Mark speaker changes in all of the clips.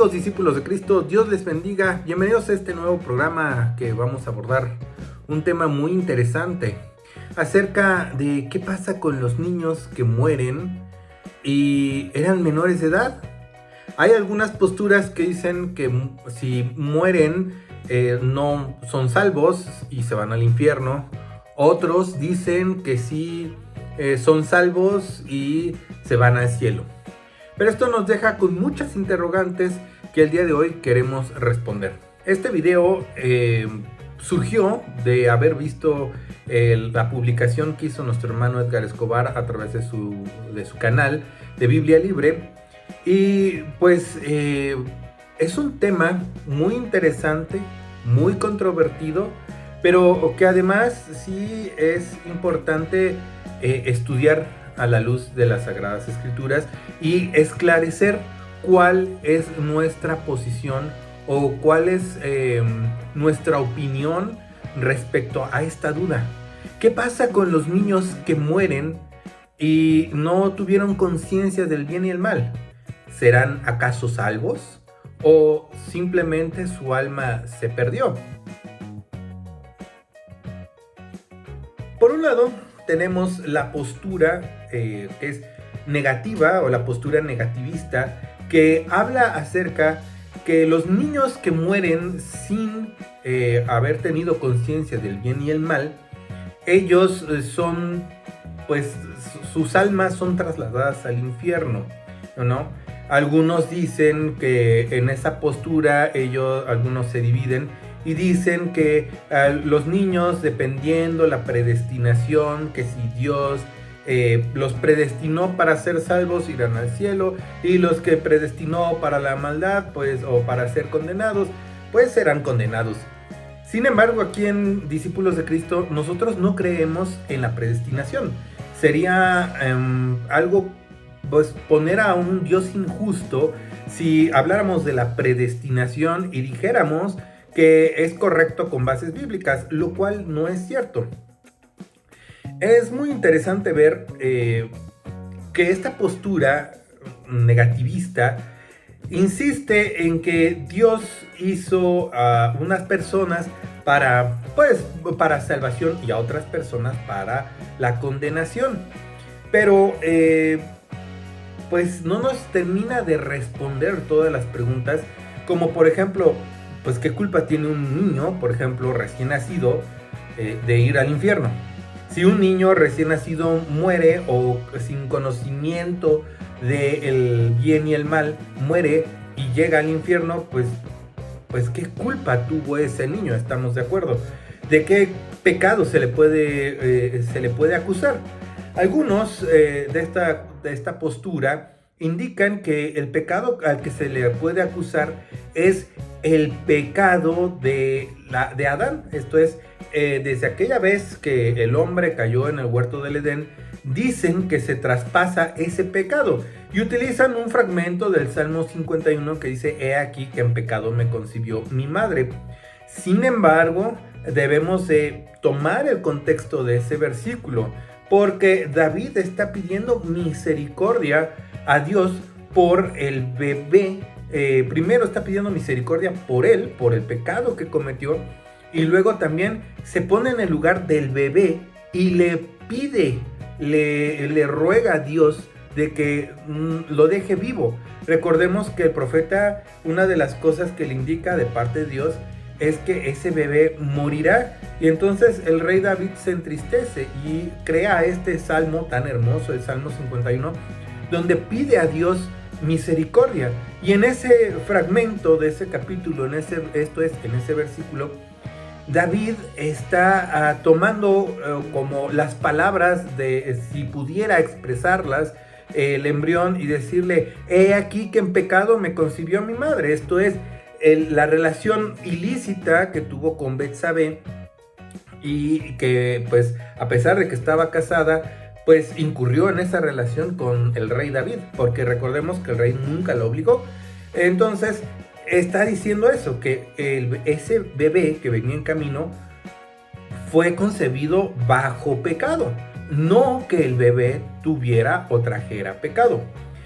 Speaker 1: Amados discípulos de Cristo, Dios les bendiga. Bienvenidos a este nuevo programa que vamos a abordar un tema muy interesante acerca de qué pasa con los niños que mueren y eran menores de edad. Hay algunas posturas que dicen que si mueren no son salvos y se van al infierno. Otros dicen que sí son salvos y se van al cielo. Pero esto nos deja con muchas interrogantes que el día de hoy queremos responder. Este video surgió de haber visto la publicación que hizo nuestro hermano Edgar Escobar a través de su canal de Biblia Libre. Y pues es un tema muy interesante, muy controvertido, pero que además sí es importante estudiar a la luz de las Sagradas Escrituras y esclarecer cuál es nuestra posición o cuál es nuestra opinión respecto a esta duda. ¿Qué pasa con los niños que mueren y no tuvieron conciencia del bien y el mal? ¿Serán acaso salvos o simplemente su alma se perdió? Por un lado, tenemos la postura que es negativa o la postura negativista, que habla acerca que los niños que mueren sin haber tenido conciencia del bien y el mal, ellos son, pues sus almas son trasladadas al infierno, ¿no? Algunos dicen que en esa postura algunos se dividen y dicen que los niños, dependiendo la predestinación, que si Dios los predestinó para ser salvos, irán al cielo, y los que predestinó para la maldad, pues, o para ser condenados, pues serán condenados. Sin embargo, aquí en Discípulos de Cristo, nosotros no creemos en la predestinación. Sería algo, pues, poner a un Dios injusto si habláramos de la predestinación y dijéramos que es correcto con bases bíblicas, lo cual no es cierto. Es muy interesante ver que esta postura negativista insiste en que Dios hizo a unas personas para salvación y a otras personas para la condenación. Pero pues no nos termina de responder todas las preguntas, como por ejemplo, pues qué culpa tiene un niño, por ejemplo, recién nacido, de ir al infierno. Si un niño recién nacido muere o sin conocimiento del bien y el mal muere y llega al infierno, pues qué culpa tuvo ese niño, estamos de acuerdo. ¿De qué pecado se le puede acusar? Algunos de esta postura indican que el pecado al que se le puede acusar es el pecado de Adán. Esto es, desde aquella vez que el hombre cayó en el huerto del Edén, dicen que se traspasa ese pecado y utilizan un fragmento del Salmo 51 que dice: he aquí que en pecado me concibió mi madre. Sin embargo, debemos de tomar el contexto de ese versículo, porque David está pidiendo misericordia a Dios por el bebé. Primero está pidiendo misericordia por él, por el pecado que cometió, y luego también se pone en el lugar del bebé y le pide, le ruega a Dios de que lo deje vivo. Recordemos que el profeta, una de las cosas que le indica de parte de Dios es que ese bebé morirá, y entonces el rey David se entristece y crea este salmo tan hermoso, el Salmo 51, donde pide a Dios misericordia. Y en ese fragmento de ese capítulo, en ese versículo, David está tomando como las palabras de, si pudiera expresarlas, el embrión, y decirle: he aquí que en pecado me concibió mi madre. Esto es la relación ilícita que tuvo con Betsabé, y que, pues, a pesar de que estaba casada, pues incurrió en esa relación con el rey David, porque recordemos que el rey nunca lo obligó. Entonces está diciendo eso, que ese bebé que venía en camino fue concebido bajo pecado, no que el bebé tuviera o trajera pecado.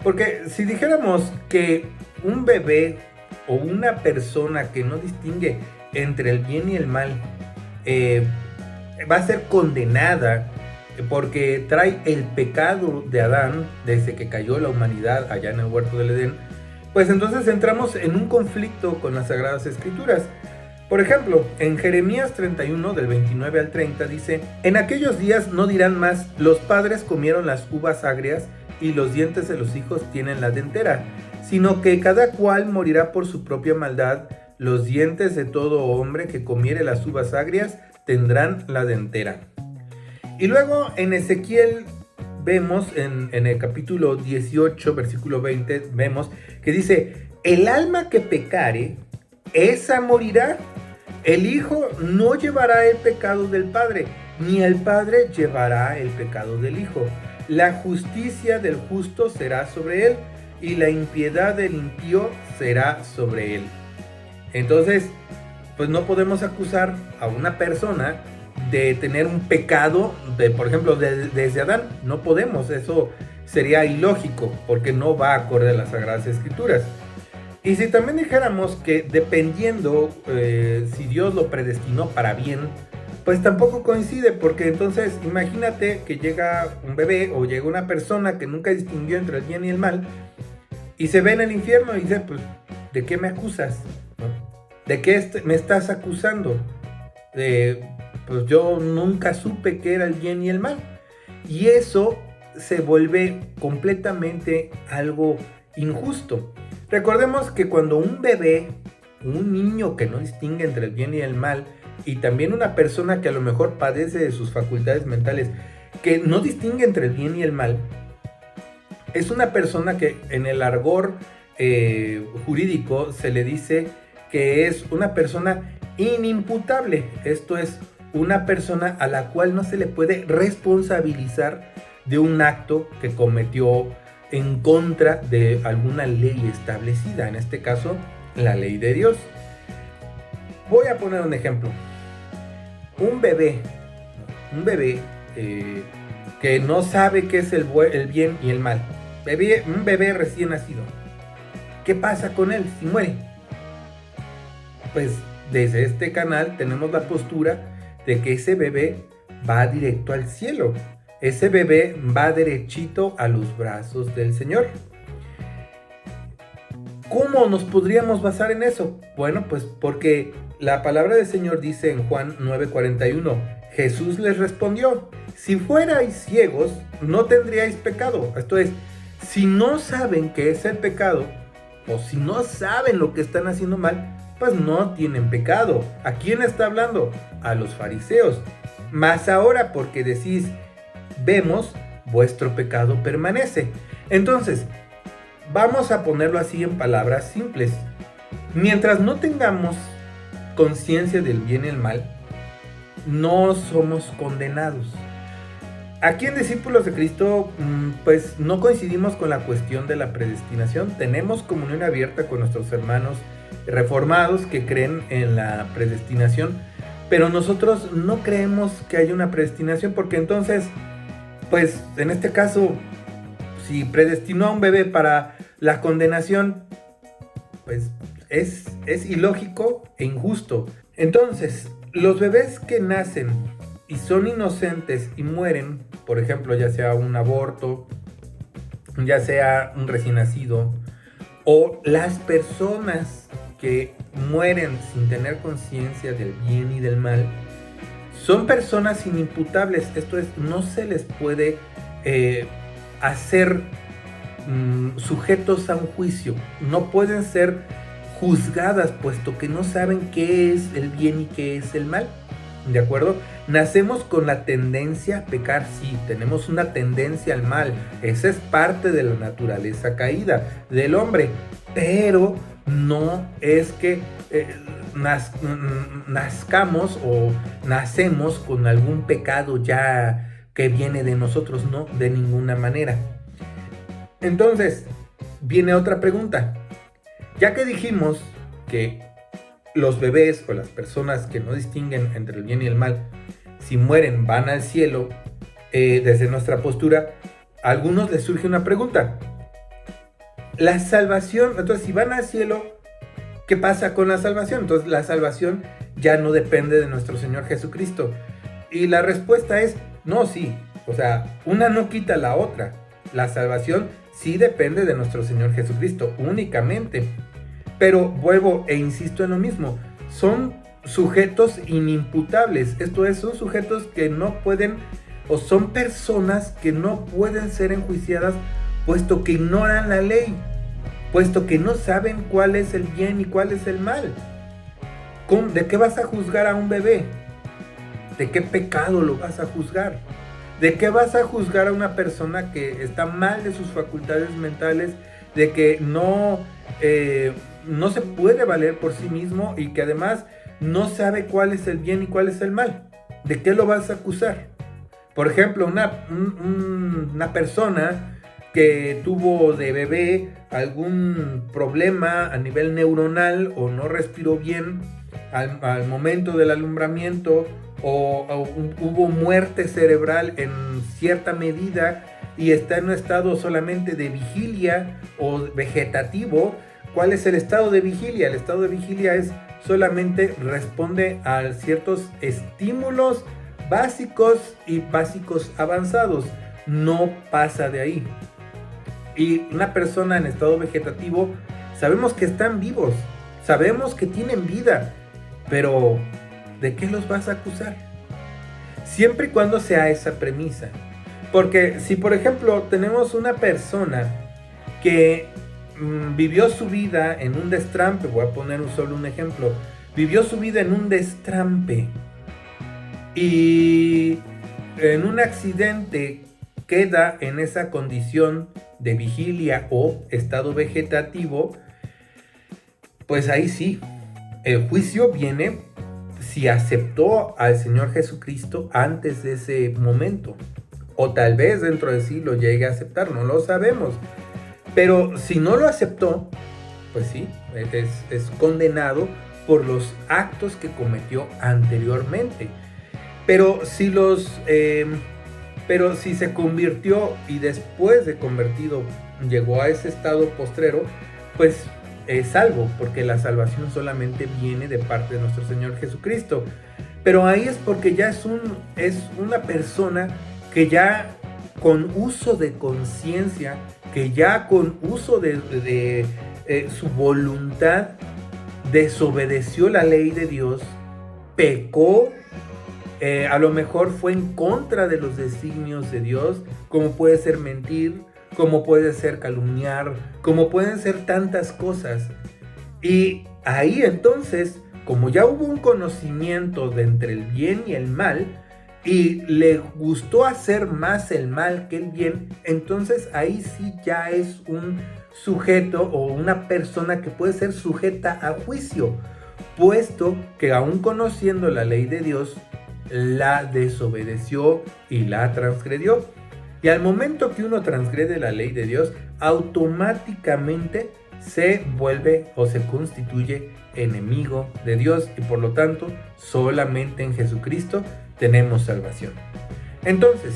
Speaker 1: Porque si dijéramos que un bebé o una persona que no distingue entre el bien y el mal va a ser condenada porque trae el pecado de Adán desde que cayó la humanidad allá en el huerto del Edén, pues entonces entramos en un conflicto con las Sagradas Escrituras. Por ejemplo, en Jeremías 31, del 29 al 30, dice: en aquellos días no dirán más, los padres comieron las uvas agrias y los dientes de los hijos tienen la dentera, sino que cada cual morirá por su propia maldad. Los dientes de todo hombre que comiere las uvas agrias tendrán la dentera. Y luego en Ezequiel vemos, en el capítulo 18, versículo 20, vemos que dice: el alma que pecare, esa morirá. El hijo no llevará el pecado del padre, ni el padre llevará el pecado del hijo. La justicia del justo será sobre él, y la impiedad del impío será sobre él. Entonces, pues no podemos acusar a una persona de tener un pecado, por ejemplo, desde Adán. No podemos, eso sería ilógico, porque no va acorde a las Sagradas Escrituras. Y si también dijéramos que dependiendo si Dios lo predestinó para bien, pues tampoco coincide, porque entonces imagínate que llega un bebé o llega una persona que nunca distinguió entre el bien y el mal y se ve en el infierno y dice: pues, ¿de qué me acusas? ¿No? ¿De qué me estás acusando? Pues yo nunca supe qué era el bien y el mal. Y eso se vuelve completamente algo injusto. Recordemos que cuando un bebé, un niño que no distingue entre el bien y el mal, y también una persona que a lo mejor padece de sus facultades mentales, que no distingue entre el bien y el mal, es una persona que en el argot jurídico se le dice que es una persona inimputable. Esto es una persona a la cual no se le puede responsabilizar de un acto que cometió en contra de alguna ley establecida, en este caso la ley de Dios. Voy a poner un ejemplo. Un bebé que no sabe qué es el bien y el mal, un bebé recién nacido, ¿qué pasa con él si muere? Pues desde este canal tenemos la postura de que ese bebé va directo al cielo. Ese bebé va derechito a los brazos del Señor. ¿Cómo nos podríamos basar en eso? Bueno, pues porque la palabra del Señor dice en Juan 9:41, Jesús les respondió: si fuerais ciegos, no tendríais pecado. Esto es, si no saben qué es el pecado, o si no saben lo que están haciendo mal, pues no tienen pecado. ¿A quién está hablando? A los fariseos. Mas ahora, porque decís: vemos, vuestro pecado permanece. Entonces, vamos a ponerlo así en palabras simples. Mientras no tengamos conciencia del bien y el mal, no somos condenados. Aquí en Discípulos de Cristo, pues no coincidimos con la cuestión de la predestinación. Tenemos comunión abierta con nuestros hermanos reformados que creen en la predestinación, pero nosotros no creemos que haya una predestinación, porque entonces, pues en este caso, si predestinó a un bebé para la condenación, pues es ilógico e injusto. Entonces, los bebés que nacen y son inocentes y mueren, por ejemplo, ya sea un aborto, ya sea un recién nacido, o las personas que mueren sin tener conciencia del bien y del mal, son personas inimputables. Esto es, no se les puede hacer sujetos a un juicio, no pueden ser juzgadas, puesto que no saben qué es el bien y qué es el mal. ¿De acuerdo? Nacemos con la tendencia a pecar, sí, tenemos una tendencia al mal, esa es parte de la naturaleza caída del hombre, pero no es que nazcamos o nacemos con algún pecado ya que viene de nosotros, no, de ninguna manera. Entonces, viene otra pregunta. Ya que dijimos que los bebés o las personas que no distinguen entre el bien y el mal, si mueren van al cielo, desde nuestra postura, a algunos les surge una pregunta. La salvación, entonces si van al cielo, ¿Qué pasa con la salvación? Entonces la salvación ya no depende de nuestro Señor Jesucristo. Y la respuesta es, no, sí. O sea, una no quita la otra. La salvación sí depende de nuestro Señor Jesucristo, únicamente. Pero vuelvo e insisto en lo mismo. Son sujetos inimputables. Esto es, son sujetos que no pueden, o son personas que no pueden ser enjuiciadas, puesto que ignoran la ley, puesto que no saben cuál es el bien y cuál es el mal. ¿De qué vas a juzgar a un bebé? ¿De qué pecado lo vas a juzgar? ¿De qué vas a juzgar a una persona que está mal de sus facultades mentales, de que no se puede valer por sí mismo y que además no sabe cuál es el bien y cuál es el mal? ¿De qué lo vas a acusar? Por ejemplo, una persona que tuvo de bebé algún problema a nivel neuronal o no respiró bien al momento del alumbramiento o hubo muerte cerebral en cierta medida y está en un estado solamente de vigilia o vegetativo. ¿Cuál es el estado de vigilia? El estado de vigilia es solamente responde a ciertos estímulos básicos y básicos avanzados. No pasa de ahí. Y una persona en estado vegetativo, sabemos que están vivos, sabemos que tienen vida, pero ¿de qué los vas a acusar? Siempre y cuando sea esa premisa. Porque si por ejemplo tenemos una persona que vivió su vida en un destrampe, voy a poner solo un ejemplo, vivió su vida en un destrampe y en un accidente queda en esa condición de vigilia o estado vegetativo, pues ahí sí, el juicio viene si aceptó al Señor Jesucristo antes de ese momento, o tal vez dentro de sí lo llegue a aceptar, no lo sabemos. Pero si no lo aceptó, pues sí, es condenado por los actos que cometió anteriormente. Pero si se convirtió y después de convertido llegó a ese estado postrero, pues es salvo, porque la salvación solamente viene de parte de nuestro Señor Jesucristo. Pero ahí es porque ya es una persona que ya con uso de conciencia, que ya con uso de su voluntad desobedeció la ley de Dios, pecó, a lo mejor fue en contra de los designios de Dios, como puede ser mentir, como puede ser calumniar, como pueden ser tantas cosas. Y ahí entonces, como ya hubo un conocimiento de entre el bien y el mal, y le gustó hacer más el mal que el bien, entonces ahí sí ya es un sujeto o una persona que puede ser sujeta a juicio, puesto que aún conociendo la ley de Dios, la desobedeció y la transgredió. Y al momento que uno transgrede la ley de Dios, automáticamente se vuelve o se constituye enemigo de Dios, y por lo tanto solamente en Jesucristo tenemos salvación. Entonces,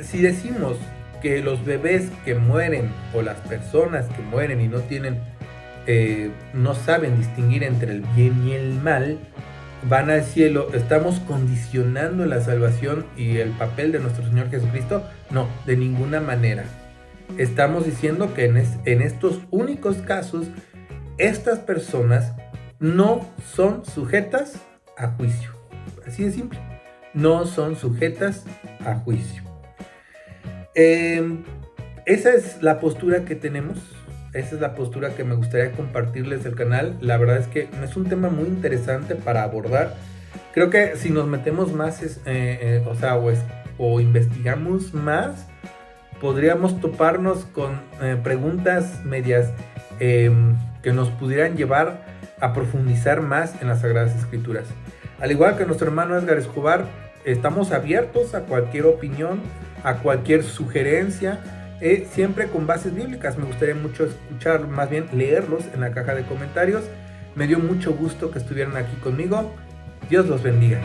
Speaker 1: si decimos que los bebés que mueren o las personas que mueren y no saben distinguir entre el bien y el mal, van al cielo, ¿estamos condicionando la salvación y el papel de nuestro Señor Jesucristo? No, de ninguna manera. Estamos diciendo que en estos únicos casos, estas personas no son sujetas a juicio. Así de simple. No son sujetas a juicio. Esa es la postura que tenemos. Esa es la postura que me gustaría compartirles del canal. La verdad es que es un tema muy interesante para abordar. Creo que si nos metemos más, o investigamos más, podríamos toparnos con preguntas medias que nos pudieran llevar a profundizar más en las Sagradas Escrituras. Al igual que nuestro hermano Edgar Escobar, estamos abiertos a cualquier opinión, a cualquier sugerencia, siempre con bases bíblicas. Me gustaría mucho escuchar, más bien leerlos en la caja de comentarios. Me dio mucho gusto que estuvieran aquí conmigo. Dios los bendiga.